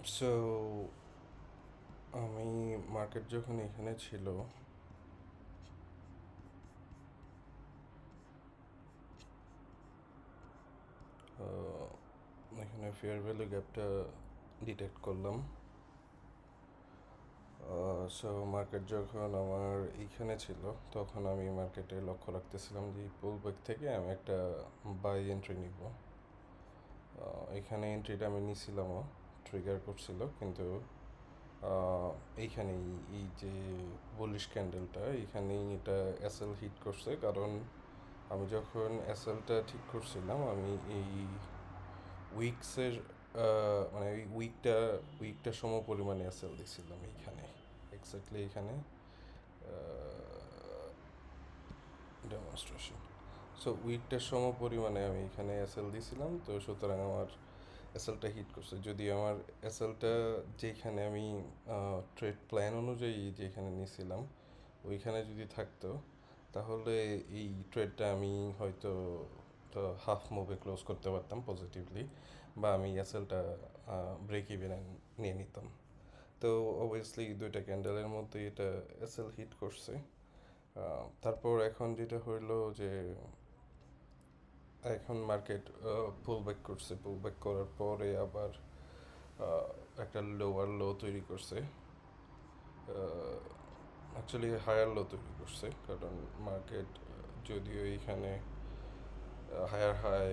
So আমি market যখন এখানে ছিল, এখানে ফেয়ার ভ্যালু গ্যাপটা ডিটেক্ট করলাম। সো মার্কেট যখন আমার এইখানে ছিল, তখন আমি মার্কেটে লক্ষ্য রাখতেছিলাম যে পুল ব্যাক থেকে আমি একটা বাই এন্ট্রি নিব। এখানে এন্ট্রিটা আমি নিছিলামও, ট্রিগার করছিল, কিন্তু এইখানেই এই যে বুলিশ ক্যান্ডেলটা, এইখানেই এটা এসএল হিট করছে। কারণ আমি যখন এসএলটা ঠিক করছিলাম, আমি এই উইকসের মানে এই উইকটা সম পরিমাণে এসএল দিছিলাম এইখানে, এক্স্যাক্টলি এইখানে ডেমনস্ট্রেশন। সো উইকটার সম পরিমাণে আমি এখানে এসএল দিছিলাম, তো সুতরাং আমার এসএলটা হিট করছে। যদি আমার এসএলটা যেখানে আমি ট্রেড প্ল্যান অনুযায়ী যেখানে নিয়েছিলাম ওইখানে যদি থাকতো, তাহলে এই ট্রেডটা আমি হয়তো তো হাফ মুভে ক্লোজ করতে পারতাম পজিটিভলি, বা আমি এসএলটা ব্রেক ইভেন নিয়ে নিতাম। তো অবভিয়াসলি দুইটা ক্যান্ডেলের মধ্যে এটা এসএল হিট করছে। তারপর এখন যেটা হইলো যে এখন মার্কেট পুল ব্যাক করছে। পুল ব্যাক করার পরে আবার একটা লোয়ার লো তৈরি করছে, অ্যাকচুয়ালি হায়ার লো তৈরি করছে। কারণ মার্কেট যদিও এইখানে হায়ার হাই,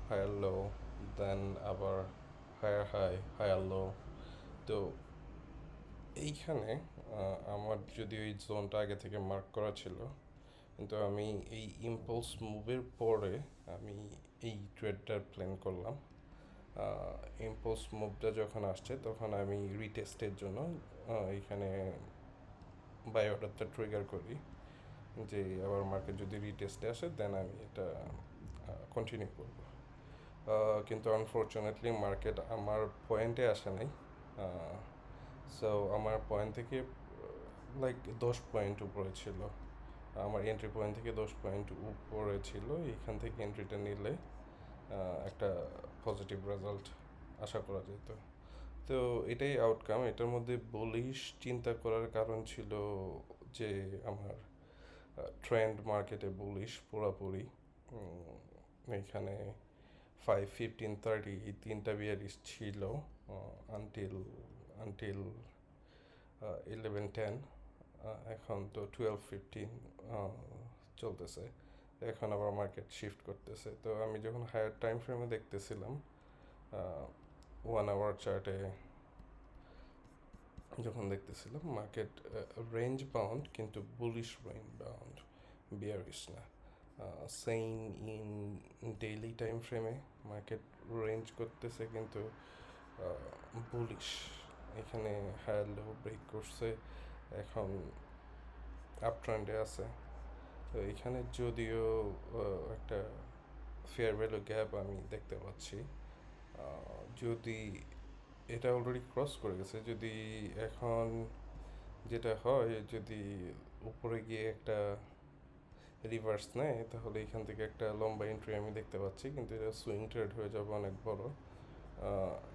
হায়ার লো, দেন আবার হায়ার হাই, হায়ার লো, তো এইখানে আমার যদি ওই জোনটা আগে থেকে মার্ক করা ছিল, কিন্তু আমি এই ইম্পালস মুভের পরে আমি এই ট্রেডটার প্ল্যান করলাম। ইম্পালস মুভটা যখন আসছে, তখন আমি রিটেস্টের জন্য এইখানে বাই অর্ডারটা ট্রিগার করি, যে আবার মার্কেট যদি রিটেস্টে আসে দেন আমি এটা কন্টিনিউ করব। কিন্তু আনফর্চুনেটলি মার্কেট আমার পয়েন্টে আসে নাই। সো আমার পয়েন্ট থেকে লাইক 10 পয়েন্ট উপরে ছিল, আমার এন্ট্রি পয়েন্ট থেকে 10 পয়েন্ট উপরে ছিল। এইখান থেকে এন্ট্রিটা নিলে একটা পজিটিভ রেজাল্ট আশা করা যেত। তো এটাই আউটকাম। এটার মধ্যে বলিশ চিন্তা করার কারণ ছিল যে আমার ট্রেন্ড মার্কেটে বুলিশ পুরোপুরি। এখানে 5, 15, 30 এই তিনটা বিয়ারিশ ছিল আনটিল আনটিল 11, 10। এখন তো 12, 15 চলতেছে। এখন আবার মার্কেট শিফট করতেছে। তো আমি যখন হায়ার টাইম ফ্রেমে দেখতেছিলাম, 1 আওয়ার চার্টে যখন দেখতেছিলাম, মার্কেট রেঞ্জ বাউন্ড, কিন্তু বুলিশ রেঞ্জ বাউন্ড, বিয়ারিশ না। সেইম ইন ডেইলি টাইম ফ্রেমে মার্কেট রেঞ্জ করতেছে, কিন্তু বুলিশ। এখানে হায়ার লো ব্রেক করছে, এখন আপ ট্রেন্ডে আছে। তো এখানে যদিও একটা ফেয়ার ভ্যালু গ্যাপ আমি দেখতে পাচ্ছি, যদি এটা অলরেডি ক্রস করে গেছে, যদি এখন যেটা হয়, যদি উপরে গিয়ে একটা রিভার্স নেয়, তাহলে এখান থেকে একটা লম্বা এন্ট্রি আমি দেখতে পাচ্ছি, কিন্তু এটা সুইং ট্রেড হয়ে যাবে অনেক বড়,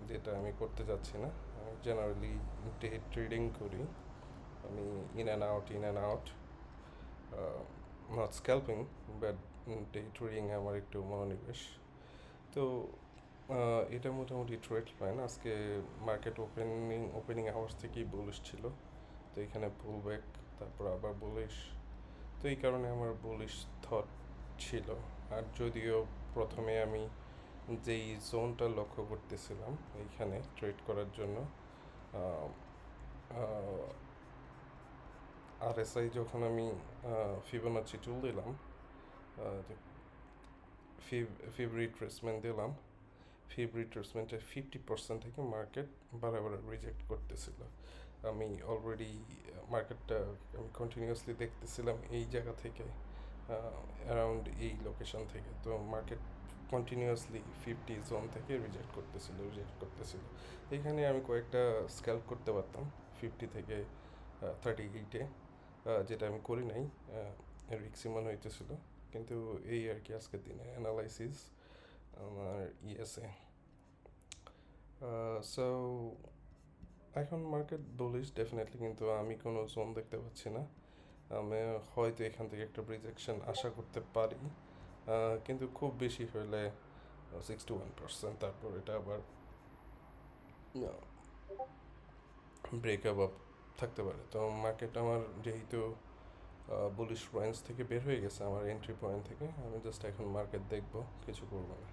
যেটা আমি করতে যাচ্ছি না। আমি জেনারেলি ডে ট্রেডিং করি, আমি in and out, in and out, not scalping, but day trading আমার একটু মনোনিবেশ। তো এটা মোটামুটি ট্রেড প্ল্যান। আজকে মার্কেট ওপেনিং আওয়ার্স থেকেই বুলিশ ছিল, তো এখানে পুল ব্যাক, তারপর আবার বুলিশ। তো এই কারণে আমার বুলিশ থট ছিল। আর যদিও প্রথমে আমি যেই জোনটা লক্ষ্য করতেছিলাম এইখানে ট্রেড করার জন্য, আরএসআই যখন আমি ফিবোনাচি টুল দিলাম, ফিব রিট্রেসমেন্ট দিলাম, ফিব রিট্রেসমেন্টের 50% থেকে মার্কেট বারবার রিজেক্ট করতেছিল। আমি অলরেডি মার্কেটটা আমি কন্টিনিউয়াসলি দেখতেছিলাম এই জায়গা থেকে, অ্যারাউন্ড এই লোকেশন থেকে। তো মার্কেট কন্টিনিউয়াসলি 50 জোন থেকে রিজেক্ট করতেছিল। এখানে আমি কয়েকটা স্ক্যাল্প করতে পারতাম 50 থেকে 38-এ, যেটা আমি করি নাই, রিক্সি মনে হইতেছিল। কিন্তু এই আর কি আজকের দিনে অ্যানালাইসিস আমার ইএসএ। সো এখন মার্কেট বুলিশ ডেফিনেটলি, কিন্তু আমি কোনো জোন দেখতে পাচ্ছি না। আমি হয়তো এখান থেকে একটা রিজেকশন আশা করতে পারি, কিন্তু খুব বেশি হলে 61%, তারপর এটা আবার ব্রেক আপ থাকতে পারে। তো মার্কেট আমার যেহেতু বুলিশ রেঞ্জ থেকে বের হয়ে গেছে, আমার এন্ট্রি পয়েন্ট থেকে, আমি জাস্ট এখন মার্কেট দেখবো, কিছু করবো না।